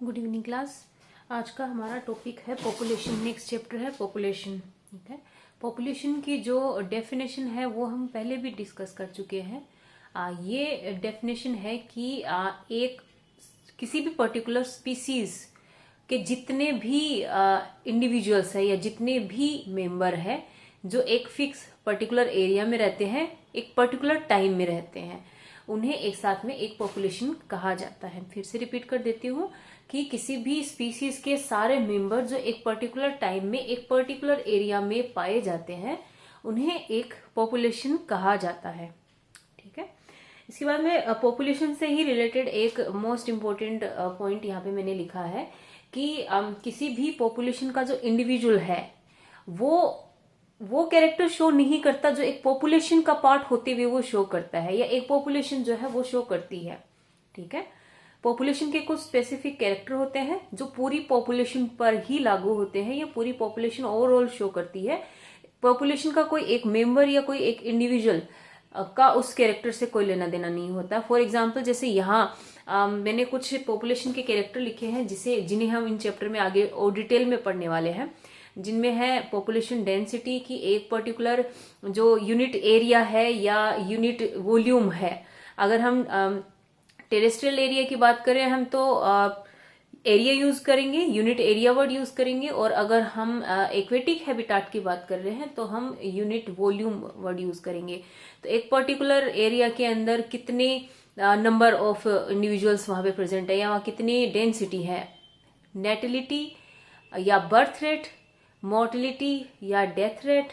Good evening class. आज का हमारा टॉपिक है पॉपुलेशन। नेक्स्ट चैप्टर है पॉपुलेशन। ठीक है, पॉपुलेशन की जो डेफिनेशन है वो हम पहले भी डिस्कस कर चुके हैं। ये डेफिनेशन है कि एक किसी भी पर्टिकुलर स्पीसीज के जितने भी इंडिविजुअल्स है या जितने भी मेंबर है जो एक फिक्स पर्टिकुलर एरिया में रहते हैं, एक पर्टिकुलर टाइम में रहते हैं, उन्हें एक साथ में एक पॉपुलेशन कहा जाता है। फिर से रिपीट कर देती हूँ कि किसी भी स्पीसीज के सारे मेंबर जो एक पर्टिकुलर टाइम में एक पर्टिकुलर एरिया में पाए जाते हैं उन्हें एक पॉपुलेशन कहा जाता है। ठीक है, इसके बाद में पॉपुलेशन से ही रिलेटेड एक मोस्ट इम्पोर्टेंट पॉइंट यहाँ पे मैंने लिखा है कि किसी भी पॉपुलेशन का जो इंडिविजुअल है वो कैरेक्टर शो नहीं करता जो एक पॉपुलेशन का पार्ट होते हुए वो शो करता है या एक पॉपुलेशन जो है वो शो करती है। ठीक है, पॉपुलेशन के कुछ स्पेसिफिक कैरेक्टर होते हैं जो पूरी पॉपुलेशन पर ही लागू होते हैं या पूरी पॉपुलेशन ओवरऑल शो करती है। पॉपुलेशन का कोई एक मेंबर या कोई एक इंडिविजुअल का उस कैरेक्टर से कोई लेना देना नहीं होता। फॉर एग्जाम्पल जैसे यहाँ मैंने कुछ पॉपुलेशन के कैरेक्टर लिखे हैं जिन्हें हम इन चैप्टर में आगे और डिटेल में पढ़ने वाले हैं, जिनमें है पॉपुलेशन डेंसिटी की एक पर्टिकुलर जो यूनिट एरिया है या यूनिट वॉल्यूम है। अगर हम टेरेस्ट्रियल एरिया की बात करें हम तो एरिया यूज करेंगे, यूनिट एरिया वर्ड यूज करेंगे, और अगर हम एक्वेटिक हैबिटाट की बात कर रहे हैं तो हम यूनिट वॉल्यूम वर्ड यूज करेंगे। तो एक पर्टिकुलर एरिया के अंदर कितने नंबर ऑफ इंडिविजुअल्स वहां पे प्रेजेंट है या वहां कितनी डेंसिटी है, नेटिलिटी या बर्थ रेट, मोर्टिलिटी या डेथ रेट,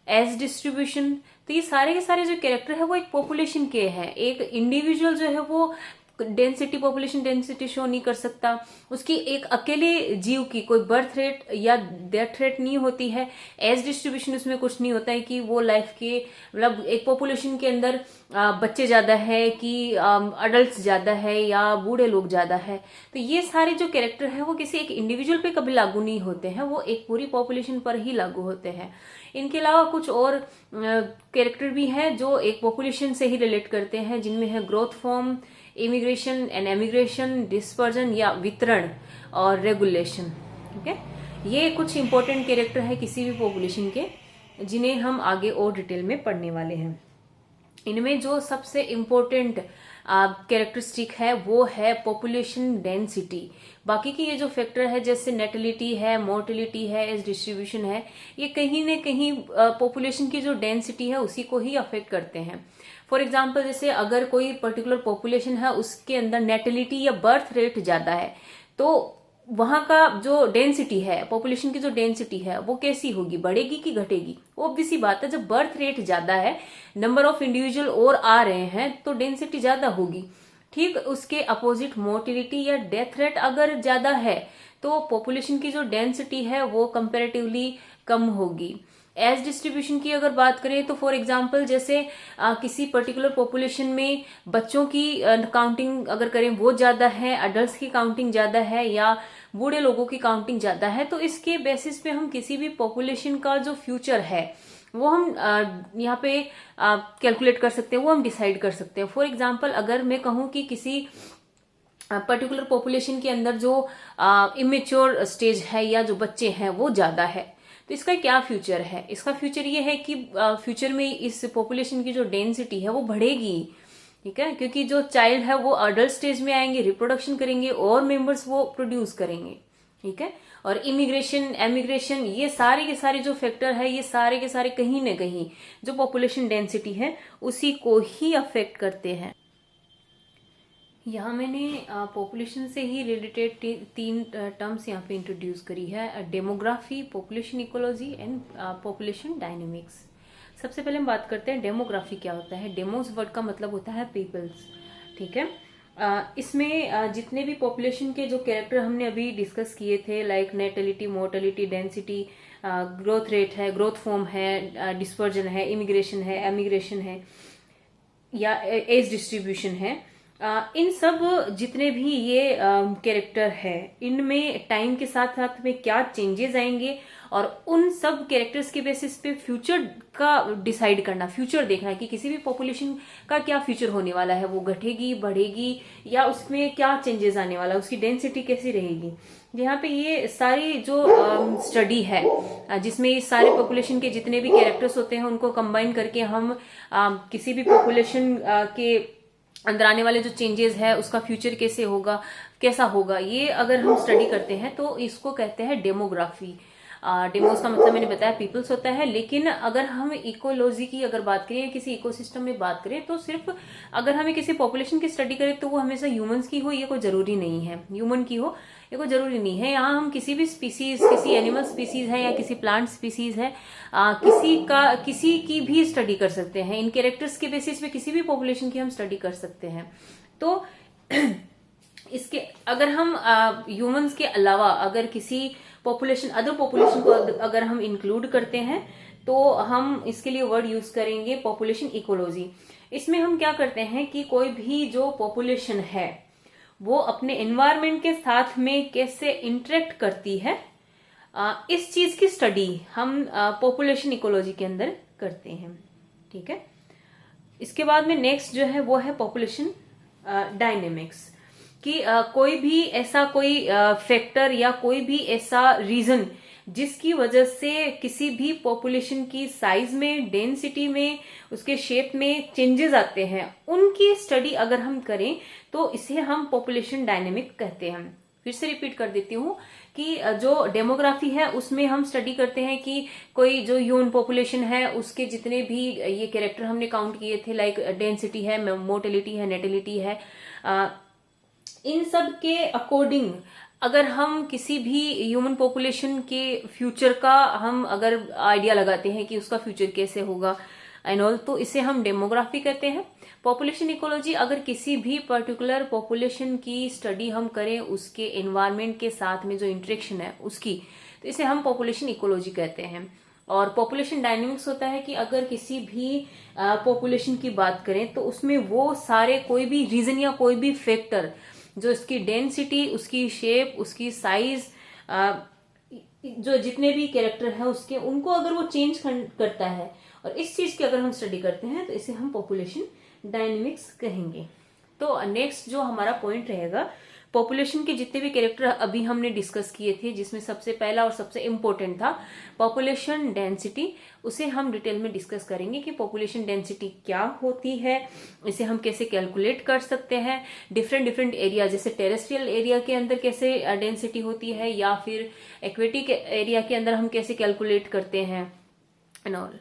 एज डिस्ट्रीब्यूशन। तो ये सारे के सारे जो कैरेक्टर है वो एक पॉपुलेशन के हैं। एक इंडिविजुअल जो है वो डेंसिटी, पॉपुलेशन डेंसिटी शो नहीं कर सकता, उसकी एक अकेले जीव की कोई बर्थ रेट या डेथ रेट नहीं होती है। एज डिस्ट्रीब्यूशन उसमें कुछ नहीं होता है कि वो लाइफ के मतलब एक पॉपुलेशन के अंदर बच्चे ज्यादा है कि अडल्ट ज्यादा है या बूढ़े लोग ज्यादा है। तो ये सारे जो कैरेक्टर है वो किसी एक इंडिविजुअल पे कभी लागू नहीं होते हैं, वो एक पूरी पॉपुलेशन पर ही लागू होते हैं। इनके अलावा कुछ और कैरेक्टर भी हैं जो एक पॉपुलेशन से ही रिलेट करते हैं, जिनमें है growth form, immigration and emigration, dispersion या वितरण और रेगुलेशन। ठीक है, ये कुछ इंपॉर्टेंट कैरेक्टर है किसी भी पॉपुलेशन के जिन्हें हम आगे और डिटेल में पढ़ने वाले हैं। इनमें जो सबसे इम्पोर्टेंट कैरेक्टरिस्टिक है वो है पॉपुलेशन डेंसिटी। बाकी की ये जो फैक्टर है जैसे नेटिलिटी है, मोर्टिलिटी है, एज डिस्ट्रीब्यूशन है, ये कहीं न कहीं पॉपुलेशन की जो डेंसिटी है उसी को ही अफेक्ट करते हैं। फॉर एग्जाम्पल जैसे अगर कोई पर्टिकुलर पॉपुलेशन है उसके अंदर नेटिलिटी या बर्थ रेट ज्यादा है तो वहां का जो डेंसिटी है, पॉपुलेशन की जो डेंसिटी है वो कैसी होगी, बढ़ेगी कि घटेगी? ऑब्वियस सी बात है, जब बर्थ रेट ज्यादा है, नंबर ऑफ इंडिविजुअल और आ रहे हैं तो डेंसिटी ज्यादा होगी। ठीक उसके अपोजिट मोर्टिलिटी या डेथ रेट अगर ज्यादा है तो पॉपुलेशन की जो डेंसिटी है वो कंपेरेटिवली कम होगी। एज डिस्ट्रीब्यूशन की अगर बात करें तो फॉर एग्जाम्पल जैसे किसी पर्टिकुलर पॉपुलेशन में बच्चों की काउंटिंग अगर करें वो ज्यादा है, अडल्ट की काउंटिंग ज्यादा है या बूढ़े लोगों की काउंटिंग ज्यादा है, तो इसके बेसिस पे हम किसी भी पॉपुलेशन का जो फ्यूचर है वो हम यहाँ पे कैलकुलेट कर सकते हैं, वो हम डिसाइड कर सकते हैं। फॉर एग्जाम्पल अगर मैं कहूँ कि किसी पर्टिकुलर पॉपुलेशन के अंदर जो इमेच्योर स्टेज है या जो बच्चे हैं वो ज्यादा है, तो इसका क्या फ्यूचर है? इसका फ्यूचर ये है कि फ्यूचर में इस पॉपुलेशन की जो डेंसिटी है वो बढ़ेगी। ठीक है, क्योंकि जो चाइल्ड है वो अडल्ट स्टेज में आएंगे, रिप्रोडक्शन करेंगे और मेंबर्स वो प्रोड्यूस करेंगे। ठीक है, और इमिग्रेशन, एमिग्रेशन, ये सारे के सारे जो फैक्टर है ये सारे के सारे कहीं ना कहीं जो पॉपुलेशन डेंसिटी है उसी को ही अफेक्ट करते हैं। यहाँ मैंने पॉपुलेशन से ही रिलेटेड तीन टर्म्स यहाँ पे इंट्रोड्यूस करी है, demography, population ecology and population dynamics. सबसे पहले हम बात करते हैं डेमोग्राफी क्या होता है। डेमोस वर्ड का मतलब होता है पीपल्स। ठीक है, इसमें जितने भी पॉपुलेशन के जो कैरेक्टर हमने अभी डिस्कस किए थे like natality, mortality, density, growth rate है, ग्रोथ फॉर्म है, डिस्पर्जन है, इमिग्रेशन है, एमिग्रेशन है या एज डिस्ट्रीब्यूशन है, इन सब जितने भी ये कैरेक्टर है इनमें टाइम के साथ साथ में क्या चेंजेस आएंगे और उन सब कैरेक्टर्स के बेसिस पे फ्यूचर का डिसाइड करना, फ्यूचर देखना कि किसी भी पॉपुलेशन का क्या फ्यूचर होने वाला है, वो घटेगी, बढ़ेगी, या उसमें क्या चेंजेस आने वाला है, उसकी डेंसिटी कैसी रहेगी। यहाँ पे ये सारी जो स्टडी है जिसमें ये सारे पॉपुलेशन के जितने भी कैरेक्टर्स होते हैं उनको कंबाइन करके हम किसी भी पॉपुलेशन के अंदर आने वाले जो चेंजेस है उसका फ्यूचर कैसे होगा, कैसा होगा, ये अगर हम स्टडी करते हैं तो इसको कहते हैं डेमोग्राफी। डेमोस का मतलब मैंने बताया पीपल्स होता है, लेकिन अगर हम इकोलॉजी की अगर बात करें या किसी इकोसिस्टम में बात करें तो सिर्फ अगर हमें किसी पॉपुलेशन की स्टडी करें तो वो हमेशा ह्यूमंस की हो ये कोई जरूरी नहीं है, ह्यूमन की हो ये कोई जरूरी नहीं है। यहाँ हम किसी भी स्पीसीज, किसी एनिमल स्पीसीज है या किसी प्लांट स्पीसीज है, किसी की भी स्टडी कर सकते हैं। इन कैरेक्टर्स के बेसिस पे किसी भी पॉपुलेशन की हम स्टडी कर सकते हैं। तो इसके अगर हम ह्यूमंस के अलावा अगर किसी पॉपुलेशन, अदर पॉपुलेशन को अगर हम इंक्लूड करते हैं तो हम इसके लिए वर्ड यूज करेंगे पॉपुलेशन इकोलॉजी। इसमें हम क्या करते हैं कि कोई भी जो पॉपुलेशन है वो अपने एनवायरमेंट के साथ में कैसे इंटरेक्ट करती है, इस चीज की स्टडी हम पॉपुलेशन इकोलॉजी के अंदर करते हैं। ठीक है, इसके बाद में नेक्स्ट जो है वो है पॉपुलेशन डायनेमिक्स, कि कोई भी ऐसा कोई फैक्टर या कोई भी ऐसा रीजन जिसकी वजह से किसी भी पॉपुलेशन की साइज में, डेंसिटी में, उसके शेप में चेंजेस आते हैं, उनकी स्टडी अगर हम करें तो इसे हम पॉपुलेशन डायनेमिक कहते हैं। फिर से रिपीट कर देती हूँ कि जो डेमोग्राफी है उसमें हम स्टडी करते हैं कि कोई जो ह्यूमन पॉपुलेशन है उसके जितने भी ये कैरेक्टर हमने काउंट किए थे, लाइक डेंसिटी है, मोर्टेलिटी है, नेटिलिटी है, इन सब के अकॉर्डिंग अगर हम किसी भी ह्यूमन पॉपुलेशन के फ्यूचर का हम अगर आइडिया लगाते हैं कि उसका फ्यूचर कैसे होगा एंड ऑल, तो इसे हम डेमोग्राफी कहते हैं। पॉपुलेशन इकोलॉजी अगर किसी भी पर्टिकुलर पॉपुलेशन की स्टडी हम करें, उसके एनवायरमेंट के साथ में जो इंटरेक्शन है उसकी, तो इसे हम पॉपुलेशन इकोलॉजी कहते हैं। और पॉपुलेशन डायनेमिक्स होता है कि अगर किसी भी पॉपुलेशन की बात करें तो उसमें वो सारे कोई भी रीजन या कोई भी फैक्टर जो इसकी डेंसिटी, उसकी शेप, उसकी साइज, जो जितने भी कैरेक्टर है उसके, उनको अगर वो चेंज करता है और इस चीज की अगर हम स्टडी करते हैं तो इसे हम पॉपुलेशन डायनेमिक्स कहेंगे। तो नेक्स्ट जो हमारा पॉइंट रहेगा, पॉपुलेशन के जितने भी कैरेक्टर अभी हमने डिस्कस किए थे जिसमें सबसे पहला और सबसे इंपॉर्टेंट था पॉपुलेशन डेंसिटी, उसे हम डिटेल में डिस्कस करेंगे कि पॉपुलेशन डेंसिटी क्या होती है, इसे हम कैसे कैलकुलेट कर सकते हैं, डिफरेंट एरिया जैसे टेरेस्ट्रियल एरिया के अंदर कैसे डेंसिटी होती है या फिर एक्वेटिक एरिया के अंदर हम कैसे कैलकुलेट करते हैं एंड ऑल।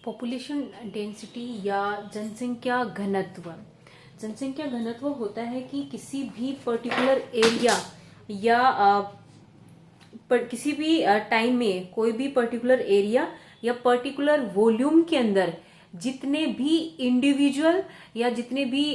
पॉपुलेशन डेंसिटी या जनसंख्या घनत्व, जनसंख्या घनत्व होता है कि किसी भी पर्टिकुलर एरिया या किसी भी टाइम में कोई भी पर्टिकुलर एरिया या पर्टिकुलर वॉल्यूम के अंदर जितने भी इंडिविजुअल या जितने भी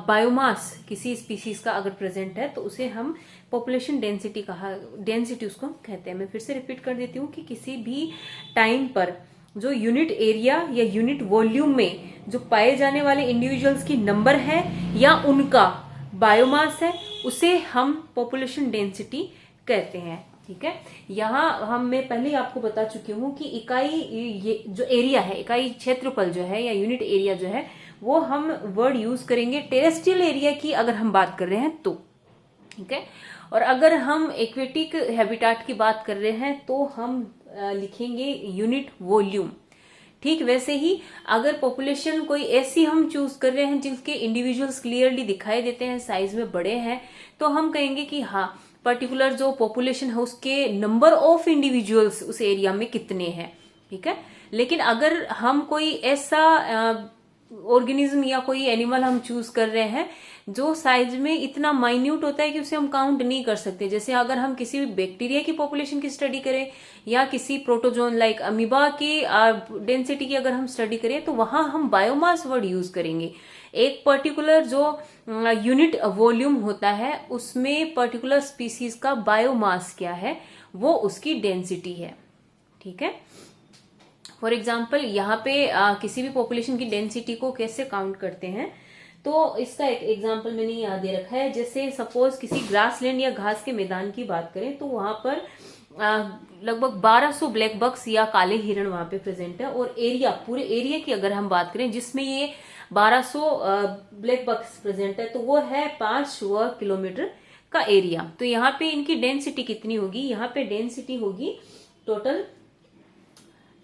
बायोमास किसी स्पीसीज का अगर प्रेजेंट है तो उसे हम पॉपुलेशन डेंसिटी उसको कहते हैं। मैं फिर से रिपीट कर देती हूँ कि किसी भी टाइम पर जो यूनिट एरिया या यूनिट वॉल्यूम में जो पाए जाने वाले इंडिविजुअल्स की नंबर है या उनका बायोमास है उसे हम पॉपुलेशन डेंसिटी कहते हैं। ठीक है, यहाँ मैं पहले ही आपको बता चुकी हूँ कि इकाई, ये जो एरिया है, इकाई क्षेत्रफल जो है या यूनिट एरिया जो है वो हम वर्ड यूज करेंगे टेरेस्ट्रियल एरिया की अगर हम बात कर रहे हैं तो। ठीक है, और अगर हम एक्वेटिक हैबिटाट की बात कर रहे हैं तो हम लिखेंगे यूनिट वॉल्यूम। ठीक वैसे ही अगर पॉपुलेशन कोई ऐसी हम चूज कर रहे हैं जिसके इंडिविजुअल्स क्लियरली दिखाई देते हैं, साइज में बड़े हैं, तो हम कहेंगे कि हाँ पर्टिकुलर जो पॉपुलेशन है उसके नंबर ऑफ इंडिविजुअल्स उस एरिया में कितने हैं। ठीक है, लेकिन अगर हम कोई ऐसा ऑर्गेनिज्म या कोई एनिमल हम चूज कर रहे हैं जो साइज में इतना माइन्यूट होता है कि उसे हम काउंट नहीं कर सकते, जैसे अगर हम किसी भी बैक्टीरिया की पॉपुलेशन की स्टडी करें या किसी प्रोटोजोन लाइक अमीबा की डेंसिटी की अगर हम स्टडी करें तो वहां हम बायोमास वर्ड यूज करेंगे। एक पर्टिकुलर जो यूनिट वॉल्यूम होता है उसमें पर्टिकुलर स्पीसीज का बायोमास क्या है वो उसकी डेंसिटी है। ठीक है, फॉर एग्जाम्पल यहाँ पे किसी भी पॉपुलेशन की डेंसिटी को कैसे काउंट करते हैं तो इसका एक एग्जांपल मैंने यहाँ दे रखा है। जैसे सपोज किसी ग्रासलैंड या घास के मैदान की बात करें तो वहां पर लगभग 1200 ब्लैक बक्स या काले हिरण वहां पे प्रेजेंट है। और एरिया, पूरे एरिया की अगर हम बात करें जिसमें ये 1200 ब्लैक बक्स प्रेजेंट है, तो वो है 5 वर्ग किलोमीटर का एरिया। तो यहाँ पे इनकी डेंसिटी कितनी होगी? यहाँ पे डेंसिटी होगी टोटल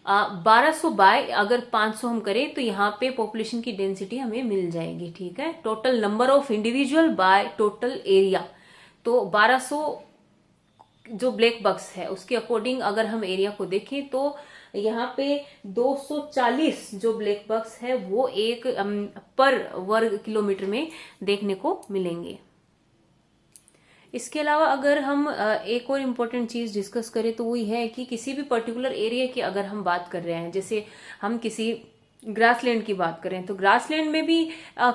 1200 बाय अगर 500 हम करें तो यहाँ पे पॉपुलेशन की डेंसिटी हमें मिल जाएगी। ठीक है, total number of individual by total area. तो 1200 जो ब्लैक बक्स है उसके अकॉर्डिंग अगर हम एरिया को देखें तो यहाँ पे 240 जो ब्लैक बक्स है वो एक पर वर्ग किलोमीटर में देखने को मिलेंगे। इसके अलावा अगर हम एक और इम्पोर्टेंट चीज डिस्कस करें तो वो ये है कि किसी भी पर्टिकुलर एरिया की अगर हम बात कर रहे हैं, जैसे हम किसी ग्रासलैंड की बात करें तो ग्रासलैंड में भी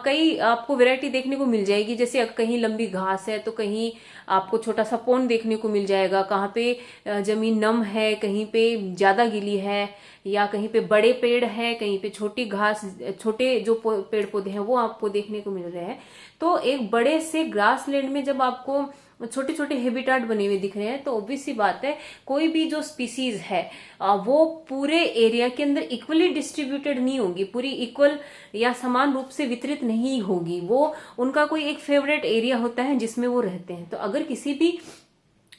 कई आपको वैरायटी देखने को मिल जाएगी। जैसे कहीं लंबी घास है तो कहीं आपको छोटा सा पॉन्ड देखने को मिल जाएगा, कहाँ पे जमीन नम है, कहीं पे ज्यादा गीली है, या कहीं पे बड़े पेड़ है, कहीं पे छोटी घास, छोटे जो पेड़ पौधे हैं वो आपको देखने को मिल रहे हैं। तो एक बड़े से ग्रासलैंड में जब आपको छोटे छोटे हैबिटाट बने हुए दिख रहे हैं तो ऑब्वियस सी बात है कोई भी जो स्पीसीज है वो पूरे एरिया के अंदर इक्वली डिस्ट्रीब्यूटेड नहीं होगी, पूरी इक्वल या समान रूप से वितरित नहीं होगी। वो उनका कोई एक फेवरेट एरिया होता है जिसमें वो रहते हैं। तो अगर किसी भी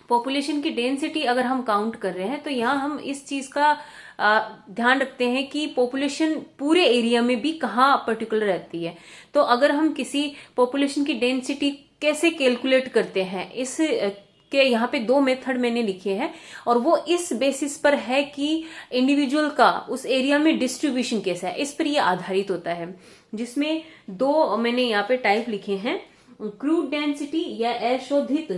पॉपुलेशन की डेंसिटी अगर हम काउंट कर रहे हैं तो यहाँ हम इस चीज का ध्यान रखते हैं कि पॉपुलेशन पूरे एरिया में भी कहाँ पर्टिकुलर रहती है। तो अगर हम किसी पॉपुलेशन की डेंसिटी कैसे कैलकुलेट करते हैं, इस के यहाँ पे 2 मेथड मैंने लिखे हैं और वो इस बेसिस पर है कि इंडिविजुअल का उस एरिया में डिस्ट्रीब्यूशन कैसा है, इस पर ये आधारित होता है। जिसमें 2 मैंने यहाँ पे टाइप लिखे हैं, क्रूड डेंसिटी या अशोधित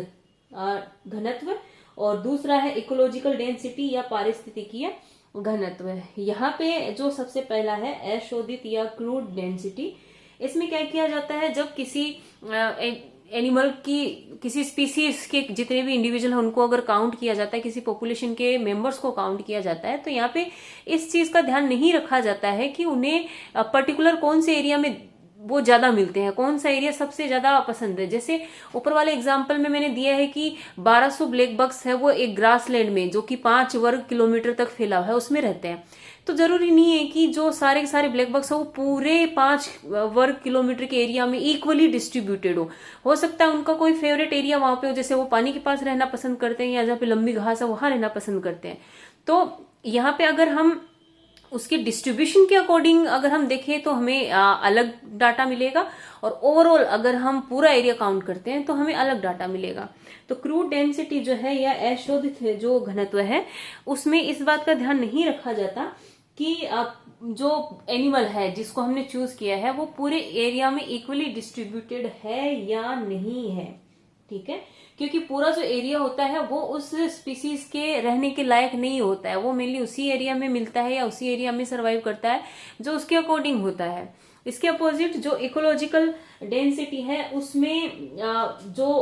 घनत्व, और दूसरा है इकोलॉजिकल डेंसिटी या पारिस्थितिकीय घनत्व। यहाँ पे जो सबसे पहला है अशोधित या क्रूड डेंसिटी, इसमें क्या किया जाता है, जब किसी एनिमल की, किसी स्पीसीज के जितने भी इंडिविजुअल हैं उनको अगर काउंट किया जाता है, किसी पॉपुलेशन के मेंबर्स को काउंट किया जाता है, तो यहाँ पे इस चीज का ध्यान नहीं रखा जाता है कि उन्हें पर्टिकुलर कौन से एरिया में वो ज्यादा मिलते हैं, कौन सा एरिया सबसे ज्यादा पसंद है। जैसे ऊपर वाले एग्जाम्पल में मैंने दिया है कि 1200 ब्लैक बक्स है वो एक ग्रासलैंड में जो कि 5 वर्ग किलोमीटर तक फैला हुआ है उसमें रहते हैं। तो जरूरी नहीं है कि जो सारे के सारे ब्लैक बक्स है वो पूरे 5 वर्ग किलोमीटर के एरिया में इक्वली डिस्ट्रीब्यूटेड हो सकता है उनका कोई फेवरेट एरिया वहां पे हो, जैसे वो पानी के पास रहना पसंद करते हैं या जहाँ पे लंबी घास है वहां रहना पसंद करते हैं। तो यहाँ पे अगर हम उसके डिस्ट्रीब्यूशन के अकॉर्डिंग अगर हम देखें तो हमें अलग डाटा मिलेगा, और ओवरऑल अगर हम पूरा एरिया काउंट करते हैं तो हमें अलग डाटा मिलेगा। तो क्रूड डेंसिटी जो है या अशोधित जो घनत्व है उसमें इस बात का ध्यान नहीं रखा जाता कि जो एनिमल है जिसको हमने चूज किया है वो पूरे एरिया में इक्वली डिस्ट्रीब्यूटेड है या नहीं है। ठीक है, क्योंकि पूरा जो एरिया होता है वो उस स्पीसीज के रहने के लायक नहीं होता है, वो मेनली उसी एरिया में मिलता है या उसी एरिया में सरवाइव करता है जो उसके अकॉर्डिंग होता है। इसके अपोजिट जो इकोलॉजिकल डेंसिटी है उसमें जो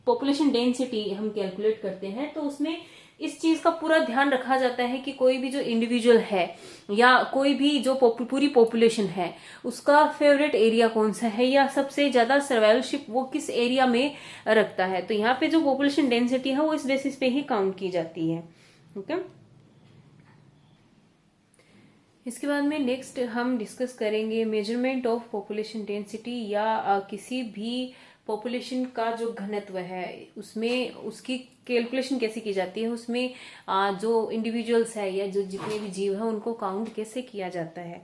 पॉपुलेशन डेंसिटी हम कैलकुलेट करते हैं तो उसमें इस चीज का पूरा ध्यान रखा जाता है कि कोई भी जो इंडिविजुअल है या कोई भी जो पूरी पॉपुलेशन है उसका फेवरेट एरिया कौन सा है या सबसे ज्यादा सर्वाइवलशिप वो किस एरिया में रखता है। तो यहाँ पे जो पॉपुलेशन डेंसिटी है वो इस बेसिस पे ही काउंट की जाती है। ओके, इसके बाद में नेक्स्ट हम डिस्कस करेंगे मेजरमेंट ऑफ पॉपुलेशन डेंसिटी या किसी भी पॉपुलेशन का जो घनत्व है उसमें उसकी कैलकुलेशन कैसे की जाती है, उसमें जो इंडिविजुअल्स है या जो जितने भी जीव है उनको काउंट कैसे किया जाता है।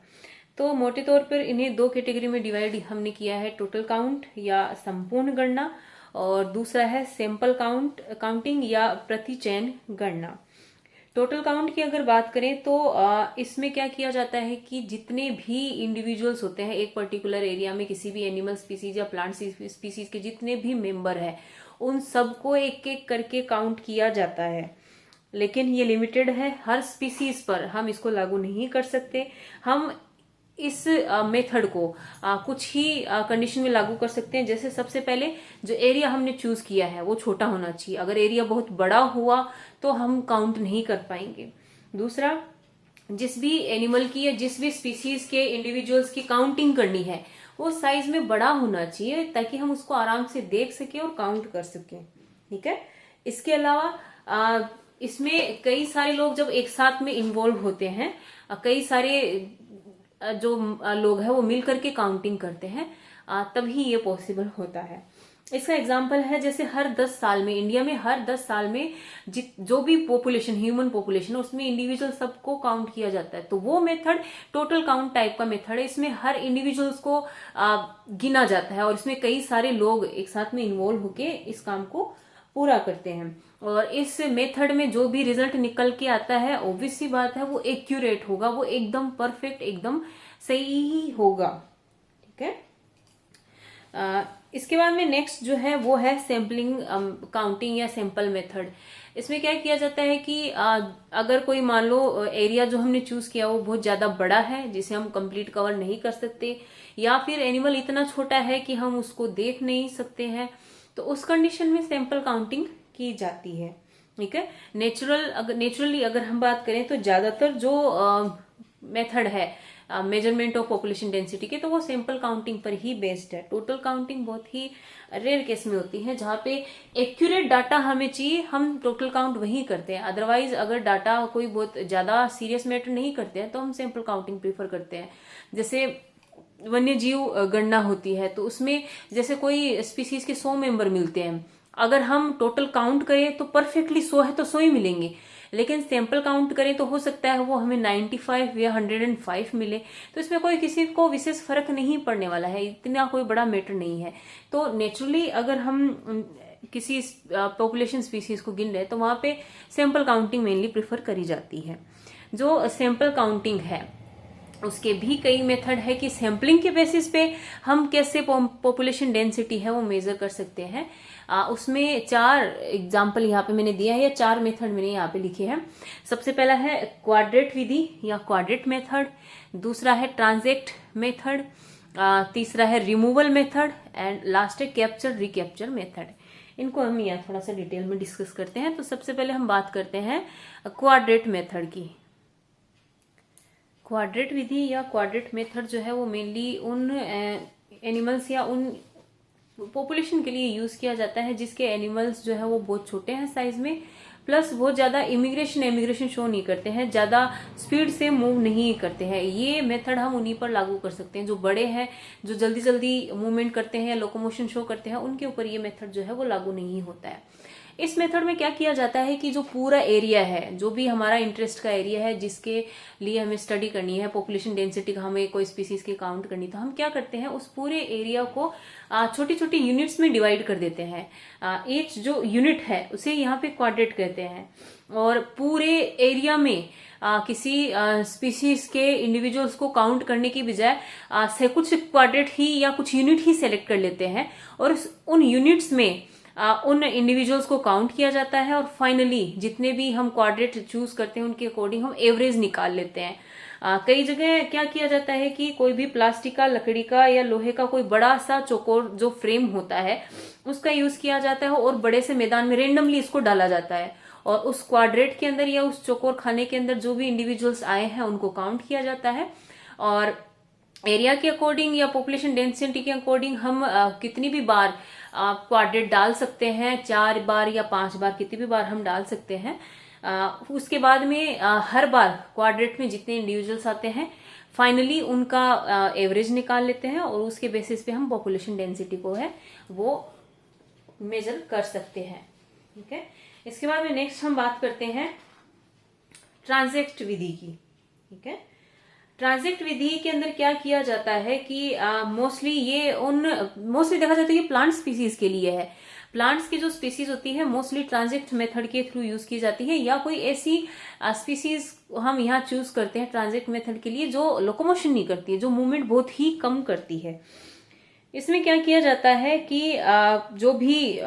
तो मोटे तौर पर इन्हें 2 कैटेगरी में डिवाइड हमने किया है, टोटल काउंट या संपूर्ण गणना, और दूसरा है सैंपल काउंटिंग या प्रति चयन गणना। टोटल काउंट की अगर बात करें तो इसमें क्या किया जाता है कि जितने भी इंडिविजुअल्स होते हैं एक पर्टिकुलर एरिया में, किसी भी एनिमल स्पीसीज या प्लांट स्पीसीज के जितने भी मेंबर हैं उन सबको एक एक करके काउंट किया जाता है। लेकिन ये लिमिटेड है, हर स्पीसीज पर हम इसको लागू नहीं कर सकते। हम इस मेथड को कुछ ही कंडीशन में लागू कर सकते हैं। जैसे सबसे पहले जो एरिया हमने चूज किया है वो छोटा होना चाहिए, अगर एरिया बहुत बड़ा हुआ तो हम काउंट नहीं कर पाएंगे। दूसरा, जिस भी एनिमल की या जिस भी स्पीसीज के इंडिविजुअल्स की काउंटिंग करनी है वो साइज में बड़ा होना चाहिए ताकि हम उसको आराम से देख सके और काउंट कर सके। ठीक है। इसके अलावा इसमें कई सारे लोग जब एक साथ में इन्वॉल्व होते हैं, कई सारे जो लोग हैं वो मिल करके काउंटिंग करते हैं, तभी ये पॉसिबल होता है। इसका एग्जाम्पल है जैसे हर 10 साल में, इंडिया में हर 10 साल में जो भी पॉपुलेशन, ह्यूमन पॉपुलेशन है, उसमें इंडिविजुअल सबको काउंट किया जाता है। तो वो मेथड टोटल काउंट टाइप का मेथड है। इसमें हर इंडिविजुअल्स को गिना जाता है और इसमें कई सारे लोग एक साथ में इन्वॉल्व होके इस काम को पूरा करते हैं। और इस मेथड में जो भी रिजल्ट निकल के आता है, ऑब्वियस सी बात है, वो एक्यूरेट होगा, वो एकदम परफेक्ट, एकदम सही ही होगा। ठीक है। इसके बाद में नेक्स्ट जो है वो है सैम्पलिंग काउंटिंग या सैंपल मेथड। इसमें क्या किया जाता है कि अगर कोई मान लो एरिया जो हमने चूज किया वो बहुत ज्यादा बड़ा है जिसे हम कंप्लीट कवर नहीं कर सकते, या फिर एनिमल इतना छोटा है कि हम उसको देख नहीं सकते हैं, तो उस कंडीशन में सैंपल काउंटिंग की जाती है। ठीक है। नेचुरली अगर हम बात करें तो ज्यादातर जो मेथड है मेजरमेंट ऑफ पॉपुलेशन डेंसिटी के, तो वो सैंपल काउंटिंग पर ही बेस्ड है। टोटल काउंटिंग बहुत ही रेयर केस में होती है जहां पे एक्यूरेट डाटा हमें चाहिए, हम टोटल काउंट वही करते हैं। अदरवाइज अगर डाटा कोई बहुत ज्यादा सीरियस मैटर नहीं करते हैं तो हम सैंपल काउंटिंग प्रीफर करते हैं। जैसे वन्य जीव गणना होती है तो उसमें जैसे कोई स्पीसीज के 100 मेंबर मिलते हैं, अगर हम टोटल काउंट करें तो परफेक्टली 100 है तो 100 ही मिलेंगे, लेकिन सैंपल काउंट करें तो हो सकता है वो हमें 95 या 105 मिले। तो इसमें कोई किसी को विशेष फर्क नहीं पड़ने वाला है, इतना कोई बड़ा मैटर नहीं है। तो नेचुरली अगर हम किसी पॉपुलेशन स्पीसीज को गिन रहे हैं तो वहां पे सैंपल काउंटिंग मेनली प्रिफर करी जाती है। जो सैंपल काउंटिंग है उसके भी कई मेथड है कि सैम्पलिंग के बेसिस पे हम कैसे पॉपुलेशन डेंसिटी है वो मेजर कर सकते हैं। उसमें 4 एग्जाम्पल यहाँ पे मैंने दिया है, या 4 मेथड मैंने यहाँ पे लिखे हैं। सबसे पहला है क्वाड्रेट विधि या क्वाड्रेट मेथड, दूसरा है ट्रांजेक्ट मेथड, तीसरा है रिमूवल मेथड, एंड लास्ट है कैप्चर रिकैप्चर मेथड। इनको हम यहाँ थोड़ा सा डिटेल में डिस्कस करते हैं। तो सबसे पहले हम बात करते हैं क्वाड्रेट मेथड की। क्वाड्रेट विधि या क्वाड्रेट मेथड जो है वो मेनली उन एनिमल्स या उन पॉपुलेशन के लिए यूज किया जाता है जिसके एनिमल्स जो है वो बहुत छोटे हैं साइज में, प्लस बहुत ज्यादा इमिग्रेशन शो नहीं करते हैं, ज्यादा स्पीड से मूव नहीं करते हैं। ये मेथड हम उन्हीं पर लागू कर सकते हैं। जो बड़े हैं, जो जल्दी जल्दी मूवमेंट करते हैं या लोकोमोशन शो करते हैं, उनके ऊपर ये मेथड जो है वो लागू नहीं होता है। इस मेथड में क्या किया जाता है कि जो पूरा एरिया है, जो भी हमारा इंटरेस्ट का एरिया है, जिसके लिए हमें स्टडी करनी है, पॉपुलेशन डेंसिटी का हमें कोई स्पीसीज की काउंट करनी, तो हम क्या करते हैं उस पूरे एरिया को छोटी छोटी यूनिट्स में डिवाइड कर देते हैं। ईच जो यूनिट है उसे यहाँ पे क्वाड्रेट कहते हैं। और पूरे एरिया में किसी स्पीसीज के इंडिविजुअल्स को काउंट करने की बजाय से कुछ क्वाड्रेट ही या कुछ यूनिट ही सेलेक्ट कर लेते हैं और उन यूनिट्स में उन इंडिविजुअल्स को काउंट किया जाता है, और फाइनली जितने भी हम क्वाड्रेट चूज करते हैं उनके अकॉर्डिंग हम एवरेज निकाल लेते हैं। कई जगह क्या किया जाता है कि कोई भी प्लास्टिक का, लकड़ी का या लोहे का कोई बड़ा सा चौकोर जो फ्रेम होता है उसका यूज किया जाता है और बड़े से मैदान में रेंडमली इसको डाला जाता है, और उस क्वाड्रेट के अंदर या उस चौकोर खाने के अंदर जो भी इंडिविजुअल्स आए हैं उनको काउंट किया जाता है। और एरिया के अकॉर्डिंग या पॉपुलेशन डेंसिटी के अकॉर्डिंग हम कितनी भी बार क्वाड्रेट डाल सकते हैं, 4 बार या 5 बार, कितनी भी बार हम डाल सकते हैं। उसके बाद में हर बार क्वाड्रेट में जितने इंडिविजुअल्स आते हैं फाइनली उनका एवरेज निकाल लेते हैं, और उसके बेसिस पे हम पॉपुलेशन डेंसिटी को है वो मेजर कर सकते हैं। ठीक है। इसके बाद में नेक्स्ट हम बात करते हैं ट्रांजेक्ट विधि की। ठीक है। ट्रांजेक्ट विधि के अंदर क्या किया जाता है कि मोस्टली देखा जाता है कि प्लांट स्पीसीज के लिए है। प्लांट्स की जो स्पीसीज होती है मोस्टली ट्रांजेक्ट मेथड के थ्रू यूज की जाती है, या कोई ऐसी स्पीसीज हम यहाँ चूज करते हैं ट्रांजेक्ट मेथड के लिए जो लोकोमोशन नहीं करती है, जो मूवमेंट बहुत ही कम करती है। इसमें क्या किया जाता है कि जो भी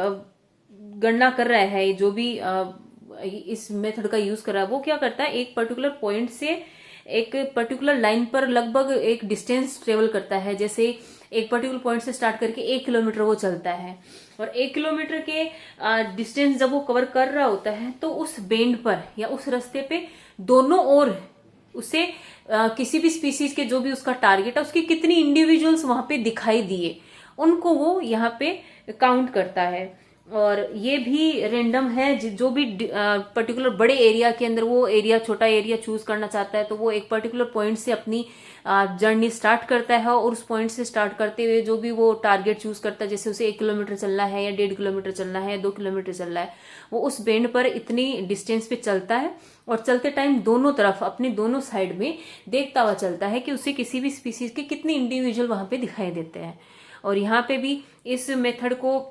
गणना कर रहा है, जो भी इस मेथड का यूज कर रहा है, वो क्या करता है एक पर्टिकुलर पॉइंट से एक पर्टिकुलर लाइन पर लगभग एक डिस्टेंस ट्रेवल करता है। जैसे एक पर्टिकुलर पॉइंट से स्टार्ट करके 1 किलोमीटर वो चलता है, और 1 किलोमीटर के डिस्टेंस जब वो कवर कर रहा होता है तो उस बेंड पर या उस रास्ते पे दोनों ओर उसे किसी भी स्पीसीज के जो भी उसका टारगेट है उसके कितनी इंडिविजुअल्स वहां पे दिखाई दिए, उनको वो यहाँ पे काउंट करता है। और ये भी रेंडम है, जो भी पर्टिकुलर बड़े एरिया के अंदर वो एरिया, छोटा एरिया चूज करना चाहता है तो वो एक पर्टिकुलर पॉइंट से अपनी जर्नी स्टार्ट करता है, और उस पॉइंट से स्टार्ट करते हुए जो भी वो टारगेट चूज करता है, जैसे उसे 1 किलोमीटर चलना है या 1.5 किलोमीटर चलना है, 2 किलोमीटर चलना है, वो उस बेंड पर इतनी डिस्टेंस पे चलता है, और चलते टाइम दोनों तरफ अपने दोनों साइड में देखता हुआ चलता है कि उसे किसी भी स्पीसीज के कितने इंडिविजुअल वहां पे दिखाई देते हैं। और यहाँ पे भी इस मेथड को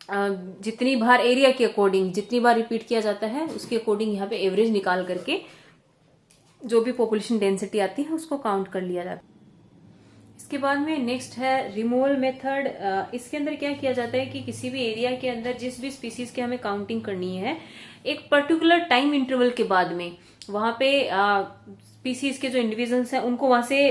जितनी बार एरिया के अकॉर्डिंग जितनी बार रिपीट किया जाता है उसके अकॉर्डिंग यहाँ पे एवरेज निकाल करके जो भी पॉपुलेशन डेंसिटी आती है उसको काउंट कर लिया जाता है। इसके बाद में नेक्स्ट है रिमूवल मेथड। इसके अंदर क्या किया जाता है कि किसी भी एरिया के अंदर जिस भी स्पीसीज की हमें काउंटिंग करनी है, एक पर्टिकुलर टाइम इंटरवल के बाद में वहां पे स्पीसीज के जो इंडिविजुअल्स हैं उनको वहां से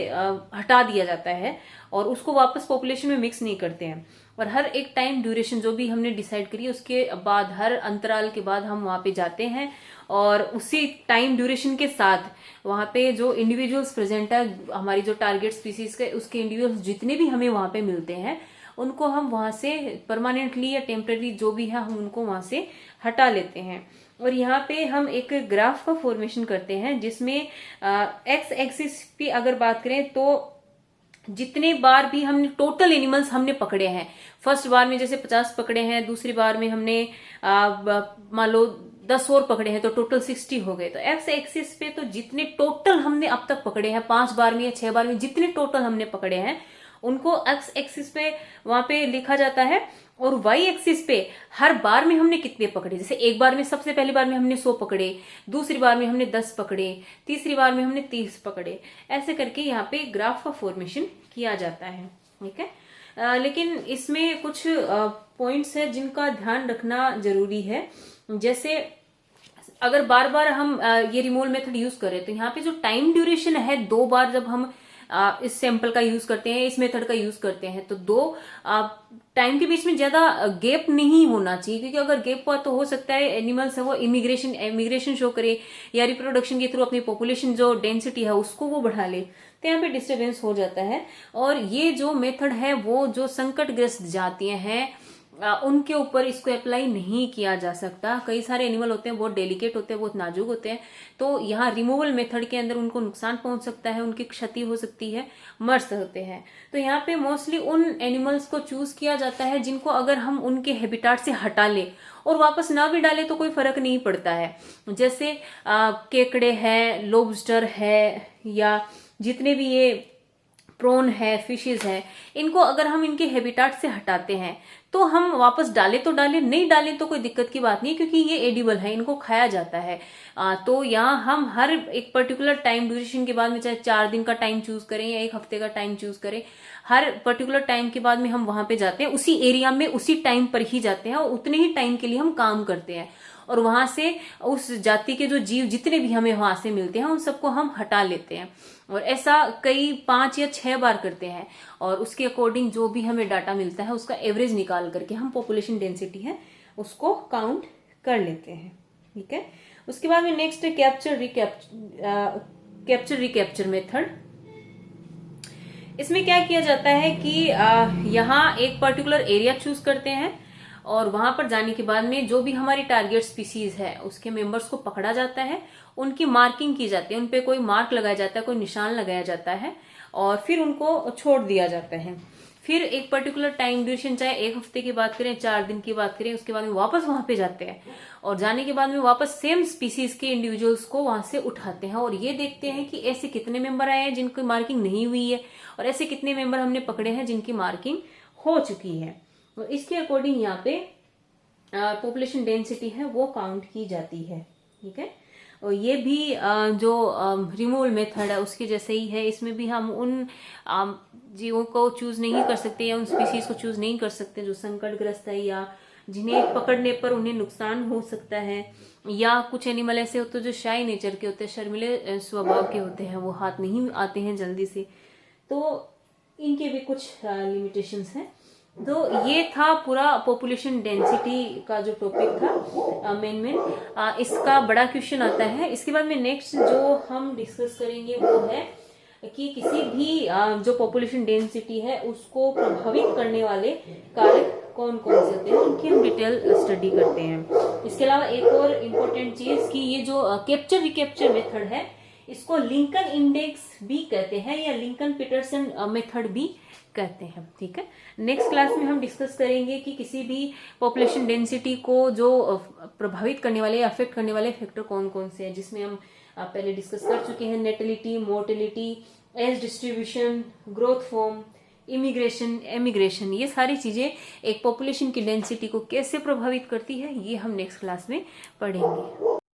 हटा दिया जाता है और उसको वापस पॉपुलेशन में मिक्स नहीं करते हैं। और हर एक टाइम ड्यूरेशन जो भी हमने डिसाइड करी उसके बाद, हर अंतराल के बाद हम वहां पे जाते हैं और उसी टाइम ड्यूरेशन के साथ वहां पे जो इंडिविजुअल्स प्रेजेंट है, हमारी जो टारगेट स्पीसीज के उसके इंडिविजुअल्स जितने भी हमें वहां पे मिलते हैं उनको हम वहां से परमानेंटली या टेम्पररी जो भी है हम उनको वहां से हटा लेते हैं। और यहाँ पे हम एक ग्राफ का फॉर्मेशन करते हैं जिसमें एक्स एक्सिस की अगर बात करें तो जितने बार भी हमने टोटल एनिमल्स हमने पकड़े हैं, फर्स्ट बार में जैसे 50 पकड़े हैं, दूसरी बार में हमने मान लो 10 और पकड़े हैं तो टोटल 60 हो गए। तो एक्स एक्सिस पे तो जितने टोटल हमने अब तक पकड़े हैं 5 बार में या 6 बार में जितने टोटल हमने पकड़े हैं उनको एक्स एक्सिस पे वहां पे लिखा जाता है। और वाई एक्सिस पे हर बार में हमने कितने पकड़े, जैसे एक बार में सबसे पहली बार में हमने 100 पकड़े, दूसरी बार में हमने 10 पकड़े, तीसरी बार में हमने 30 पकड़े, ऐसे करके यहाँ पे ग्राफ का फॉर्मेशन किया जाता है। ठीक है, लेकिन इसमें कुछ पॉइंट्स है जिनका ध्यान रखना जरूरी है। जैसे अगर बार बार हम ये रिमूवल मेथड यूज करें तो यहाँ पे जो टाइम ड्यूरेशन है, 2 बार जब हम इस सैंपल का यूज करते हैं, इस मेथड का यूज करते हैं तो 2 टाइम के बीच में ज्यादा गैप नहीं होना चाहिए, क्योंकि अगर गैप हुआ तो हो सकता है एनिमल्स है वो इमिग्रेशन शो करे या रिप्रोडक्शन के थ्रू अपनी पॉपुलेशन जो डेंसिटी है उसको वो बढ़ा ले, तो यहाँ पे डिस्टर्बेंस हो जाता है। और ये जो मेथड है वो जो संकटग्रस्त जातियां हैं उनके ऊपर इसको अप्लाई नहीं किया जा सकता। कई सारे एनिमल होते हैं बहुत डेलिकेट होते हैं, बहुत नाजुक होते हैं, तो यहाँ रिमूवल मेथड के अंदर उनको नुकसान पहुंच सकता है, उनकी क्षति हो सकती है, मर सकते हैं। तो यहाँ पे मोस्टली उन एनिमल्स को चूज किया जाता है जिनको अगर हम उनके हैबिटाट से हटा ले और वापस ना भी डाले तो कोई फर्क नहीं पड़ता है। जैसे केकड़े है, लोबस्टर है, या जितने भी ये प्रॉन है, फिशेज है, इनको अगर हम इनके हैबिटाट से हटाते हैं तो हम वापस डाले तो डाले, नहीं डाले तो कोई दिक्कत की बात नहीं, क्योंकि ये एडिबल है, इनको खाया जाता है। तो यहाँ हम हर एक पर्टिकुलर टाइम ड्यूरेशन के बाद में, चाहे 4 दिन का टाइम चूज करें या 1 हफ्ते का टाइम चूज करें, हर पर्टिकुलर टाइम के बाद में हम वहां पे जाते हैं, उसी एरिया में उसी टाइम पर ही जाते हैं और उतने ही टाइम के लिए हम काम करते हैं और वहां से उस जाति के जो जीव जितने भी हमें वहां से मिलते हैं उन सबको हम हटा लेते हैं। और ऐसा कई 5 या 6 बार करते हैं और उसके अकॉर्डिंग जो भी हमें डाटा मिलता है उसका एवरेज निकाल करके हम पॉपुलेशन डेंसिटी है उसको काउंट कर लेते हैं। ठीक है, उसके बाद में नेक्स्ट है कैप्चर रिकैप्चर मेथड। इसमें क्या किया जाता है कि यहाँ एक पर्टिकुलर एरिया चूज करते हैं और वहां पर जाने के बाद में जो भी हमारी टारगेट स्पीसीज है उसके मेंबर्स को पकड़ा जाता है, उनकी मार्किंग की जाती है, उनपे कोई मार्क लगाया जाता है, कोई निशान लगाया जाता है और फिर उनको छोड़ दिया जाता है। फिर एक पर्टिकुलर टाइम ड्यूरेशन, चाहे 1 हफ्ते की बात करें, 4 दिन की बात करें, उसके बाद में वापस वहां पे जाते हैं और जाने के बाद में वापस सेम स्पीसीज के इंडिविजुअल्स को वहां से उठाते हैं और ये देखते हैं कि ऐसे कितने मेंबर आए हैं जिनकी मार्किंग नहीं हुई है और ऐसे कितने मेंबर हमने पकड़े हैं जिनकी मार्किंग हो चुकी है। और इसके अकॉर्डिंग यहाँ पे पॉपुलेशन डेंसिटी है वो काउंट की जाती है। ठीक है, और ये भी जो रिमूवल मेथड है उसके जैसे ही है। इसमें भी हम उन जीवों को चूज नहीं कर सकते या उन स्पीसीज को चूज नहीं कर सकते जो संकटग्रस्त है या जिन्हें पकड़ने पर उन्हें नुकसान हो सकता है, या कुछ एनिमल ऐसे होते हैं जो शाय नेचर के होते हैं, शर्मिले स्वभाव के होते हैं, वो हाथ नहीं आते हैं जल्दी से, तो इनके भी कुछ लिमिटेशंस हैं। तो ये था पूरा पॉपुलेशन डेंसिटी का जो टॉपिक था मेन इसका बड़ा क्वेश्चन आता है। इसके बाद में नेक्स्ट जो हम डिस्कस करेंगे वो है कि किसी भी जो पॉपुलेशन डेंसिटी है उसको प्रभावित करने वाले कारक कौन कौन से होते हैं, उनकी हम डिटेल स्टडी करते हैं। इसके अलावा एक और इम्पोर्टेंट चीज कि ये जो कैप्चर रिकैप्चर मेथड है इसको लिंकन इंडेक्स भी कहते हैं या लिंकन पीटरसन मेथड भी कहते हैं। ठीक है, नेक्स्ट क्लास में हम डिस्कस करेंगे कि किसी भी पॉपुलेशन डेंसिटी को जो प्रभावित करने वाले या अफेक्ट करने वाले फैक्टर कौन कौन से हैं, जिसमें हम पहले डिस्कस कर चुके हैं natality, mortality, age distribution, growth form, immigration, emigration. ये सारी चीजें एक पॉपुलेशन की डेंसिटी को कैसे प्रभावित करती है ये हम नेक्स्ट क्लास में पढ़ेंगे।